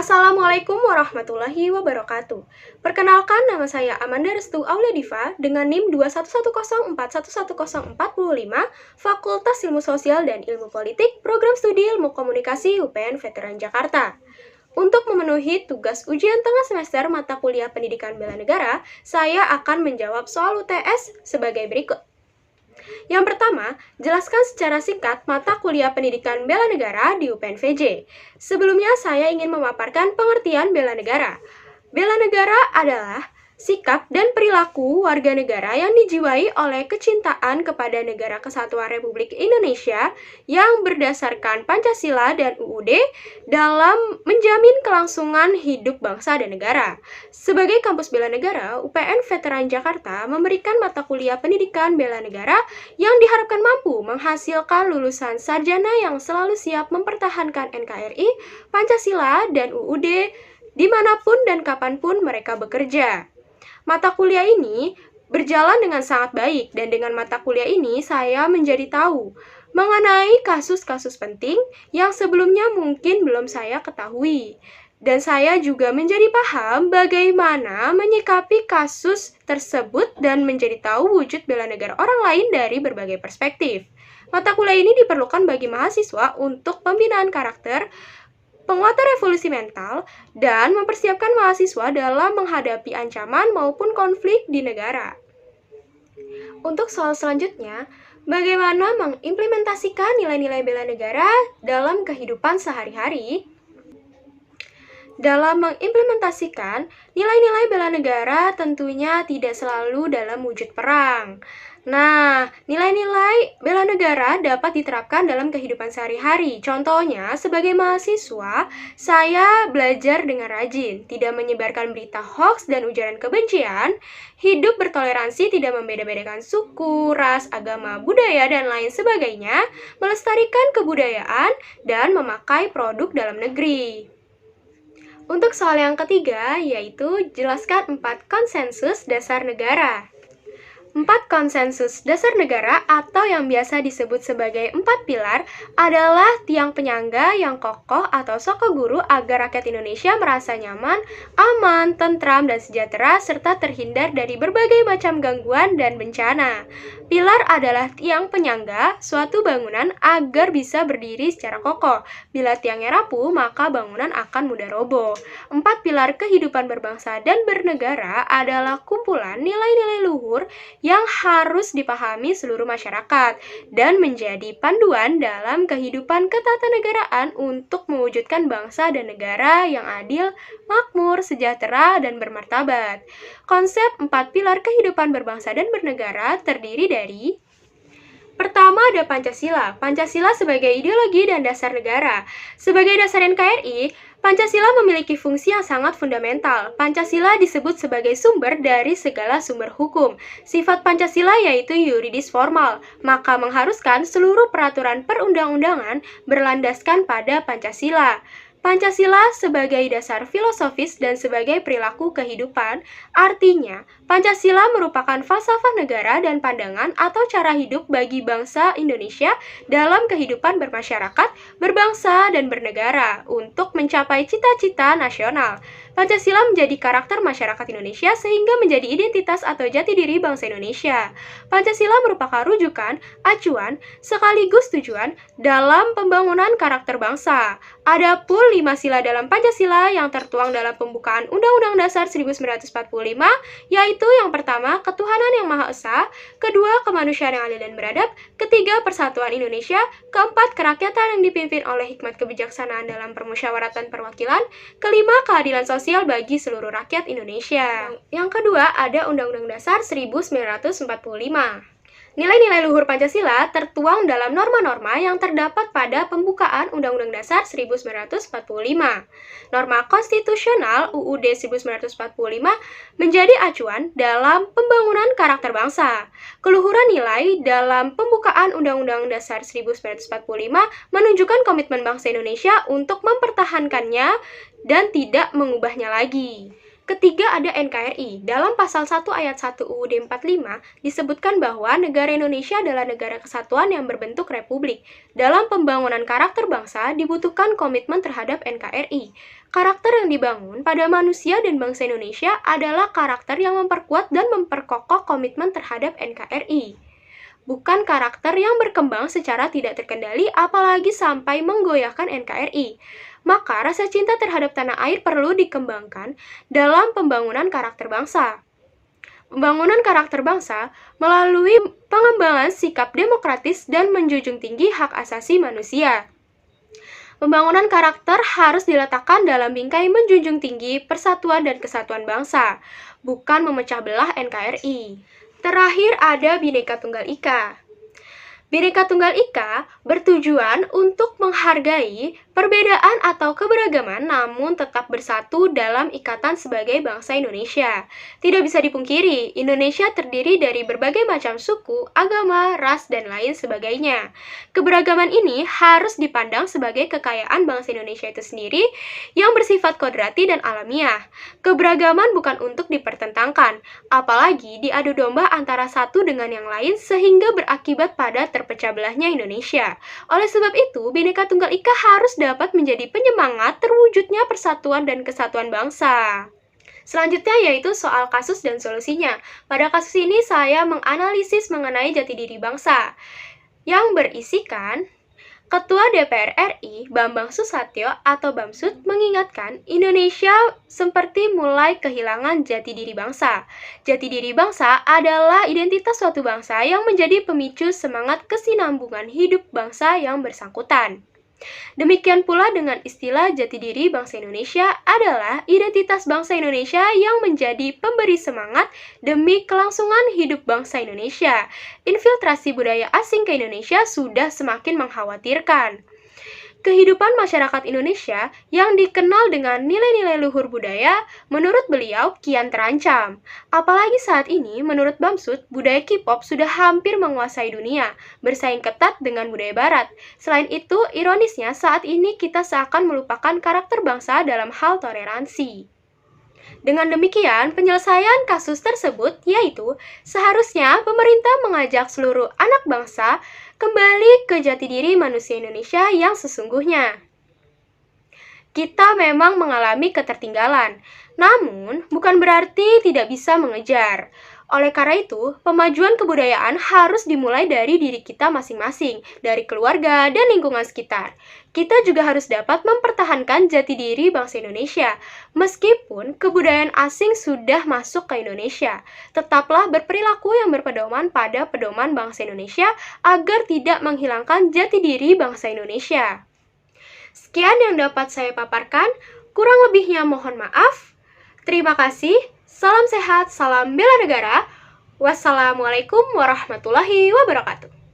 Assalamualaikum warahmatullahi wabarakatuh. Perkenalkan, nama saya Amanda Restu Auliadiva dengan NIM 21104110445, Fakultas Ilmu Sosial dan Ilmu Politik, Program Studi Ilmu Komunikasi UPN Veteran Jakarta. Untuk memenuhi tugas ujian tengah semester mata kuliah Pendidikan Bela Negara, saya akan menjawab soal UTS sebagai berikut. Yang pertama, jelaskan secara singkat mata kuliah Pendidikan Bela Negara di UPN VJ. Sebelumnya, saya ingin memaparkan pengertian bela negara. Bela negara adalah sikap dan perilaku warga negara yang dijiwai oleh kecintaan kepada Negara Kesatuan Republik Indonesia yang berdasarkan Pancasila dan UUD dalam menjamin kelangsungan hidup bangsa dan negara. Sebagai kampus bela negara, UPN Veteran Jakarta memberikan mata kuliah pendidikan bela negara yang diharapkan mampu menghasilkan lulusan sarjana yang selalu siap mempertahankan NKRI, Pancasila, dan UUD dimanapun dan kapanpun mereka bekerja. Mata kuliah ini berjalan dengan sangat baik, dan dengan mata kuliah ini saya menjadi tahu mengenai kasus-kasus penting yang sebelumnya mungkin belum saya ketahui. Dan saya juga menjadi paham bagaimana menyikapi kasus tersebut dan menjadi tahu wujud bela negara orang lain dari berbagai perspektif. Mata kuliah ini diperlukan bagi mahasiswa untuk pembinaan karakter, penguatan revolusi mental, dan mempersiapkan mahasiswa dalam menghadapi ancaman maupun konflik di negara. Untuk soal selanjutnya, bagaimana mengimplementasikan nilai-nilai bela negara dalam kehidupan sehari-hari? Dalam mengimplementasikan nilai-nilai bela negara tentunya tidak selalu dalam wujud perang. Nah, nilai-nilai bela negara dapat diterapkan dalam kehidupan sehari-hari. Contohnya, sebagai mahasiswa, saya belajar dengan rajin, tidak menyebarkan berita hoaks dan ujaran kebencian, hidup bertoleransi, tidak membeda-bedakan suku, ras, agama, budaya, dan lain sebagainya, melestarikan kebudayaan, dan memakai produk dalam negeri. Untuk soal yang ketiga, yaitu jelaskan 4 konsensus dasar negara. 4 konsensus dasar negara atau yang biasa disebut sebagai 4 pilar adalah tiang penyangga yang kokoh atau sokoguru agar rakyat Indonesia merasa nyaman, aman, tentram, dan sejahtera serta terhindar dari berbagai macam gangguan dan bencana. Pilar adalah tiang penyangga suatu bangunan agar bisa berdiri secara kokoh. Bila tiangnya rapuh, maka bangunan akan mudah roboh. 4 pilar kehidupan berbangsa dan bernegara adalah kumpulan nilai-nilai luhur yang harus dipahami seluruh masyarakat dan menjadi panduan dalam kehidupan ketatanegaraan untuk mewujudkan bangsa dan negara yang adil, makmur, sejahtera, dan bermartabat. Konsep 4 pilar kehidupan berbangsa dan bernegara terdiri dari: pertama, ada Pancasila. Pancasila sebagai ideologi dan dasar negara. Sebagai dasar NKRI, Pancasila memiliki fungsi yang sangat fundamental. Pancasila disebut sebagai sumber dari segala sumber hukum. Sifat Pancasila yaitu yuridis formal, maka mengharuskan seluruh peraturan perundang-undangan berlandaskan pada Pancasila. Pancasila sebagai dasar filosofis dan sebagai perilaku kehidupan, artinya Pancasila merupakan falsafah negara dan pandangan atau cara hidup bagi bangsa Indonesia dalam kehidupan bermasyarakat, berbangsa, dan bernegara untuk mencapai cita-cita nasional. Pancasila menjadi karakter masyarakat Indonesia sehingga menjadi identitas atau jati diri bangsa Indonesia. Pancasila merupakan rujukan, acuan, sekaligus tujuan dalam pembangunan karakter bangsa. Adapun 5 sila dalam Pancasila yang tertuang dalam pembukaan Undang-Undang Dasar 1945, yaitu yang pertama, ketuhanan yang Maha Esa, kedua, kemanusiaan yang adil dan beradab, ketiga, persatuan Indonesia, keempat, kerakyatan yang dipimpin oleh hikmat kebijaksanaan dalam permusyawaratan perwakilan, kelima, keadilan sosial bagi seluruh rakyat Indonesia. Yang kedua, ada Undang-Undang Dasar 1945. Nilai-nilai luhur Pancasila tertuang dalam norma-norma yang terdapat pada pembukaan Undang-Undang Dasar 1945. Norma konstitusional UUD 1945 menjadi acuan dalam pembangunan karakter bangsa. Keluhuran nilai dalam pembukaan Undang-Undang Dasar 1945 menunjukkan komitmen bangsa Indonesia untuk mempertahankannya dan tidak mengubahnya lagi. Ketiga ada NKRI. Dalam pasal 1 ayat 1 UUD 45 disebutkan bahwa negara Indonesia adalah negara kesatuan yang berbentuk republik. Dalam pembangunan karakter bangsa dibutuhkan komitmen terhadap NKRI. Karakter yang dibangun pada manusia dan bangsa Indonesia adalah karakter yang memperkuat dan memperkokoh komitmen terhadap NKRI. Bukan karakter yang berkembang secara tidak terkendali apalagi sampai menggoyahkan NKRI. Maka rasa cinta terhadap tanah air perlu dikembangkan dalam pembangunan karakter bangsa. Pembangunan karakter bangsa melalui pengembangan sikap demokratis dan menjunjung tinggi hak asasi manusia. Pembangunan karakter harus diletakkan dalam bingkai menjunjung tinggi persatuan dan kesatuan bangsa, bukan memecah belah NKRI. Terakhir ada Bhinneka Tunggal Ika. Bhinneka Tunggal Ika bertujuan untuk menghargai perbedaan atau keberagaman namun tetap bersatu dalam ikatan sebagai bangsa Indonesia. Tidak bisa dipungkiri, Indonesia terdiri dari berbagai macam suku, agama, ras, dan lain sebagainya. Keberagaman ini harus dipandang sebagai kekayaan bangsa Indonesia itu sendiri yang bersifat kodrati dan alamiah. Keberagaman bukan untuk dipertentangkan, apalagi diadu domba antara satu dengan yang lain sehingga berakibat pada terpecah belahnya Indonesia. Oleh sebab itu, Bhinneka Tunggal Ika harus dapat menjadi penyemangat terwujudnya persatuan dan kesatuan bangsa. Selanjutnya yaitu soal kasus dan solusinya. Pada kasus ini saya menganalisis mengenai jati diri bangsa yang berisikan Ketua DPR RI Bambang Susatyo atau Bamsud mengingatkan Indonesia seperti mulai kehilangan jati diri bangsa. Jati diri bangsa adalah identitas suatu bangsa yang menjadi pemicu semangat kesinambungan hidup bangsa yang bersangkutan. Demikian pula dengan istilah jati diri bangsa Indonesia adalah identitas bangsa Indonesia yang menjadi pemberi semangat demi kelangsungan hidup bangsa Indonesia. Infiltrasi budaya asing ke Indonesia sudah semakin mengkhawatirkan. Kehidupan masyarakat Indonesia yang dikenal dengan nilai-nilai luhur budaya, menurut beliau kian terancam. Apalagi saat ini, menurut Bamsud, budaya K-pop sudah hampir menguasai dunia, bersaing ketat dengan budaya Barat. Selain itu, ironisnya saat ini kita seakan melupakan karakter bangsa dalam hal toleransi. Dengan demikian, penyelesaian kasus tersebut yaitu seharusnya pemerintah mengajak seluruh anak bangsa kembali ke jati diri manusia Indonesia yang sesungguhnya. Kita memang mengalami ketertinggalan, namun bukan berarti tidak bisa mengejar. Oleh karena itu, pemajuan kebudayaan harus dimulai dari diri kita masing-masing, dari keluarga dan lingkungan sekitar. Kita juga harus dapat mempertahankan jati diri bangsa Indonesia. Meskipun kebudayaan asing sudah masuk ke Indonesia, tetaplah berperilaku yang berpedoman pada pedoman bangsa Indonesia agar tidak menghilangkan jati diri bangsa Indonesia. Sekian yang dapat saya paparkan, kurang lebihnya mohon maaf. Terima kasih. Salam sehat, salam bela negara. Wassalamualaikum warahmatullahi wabarakatuh.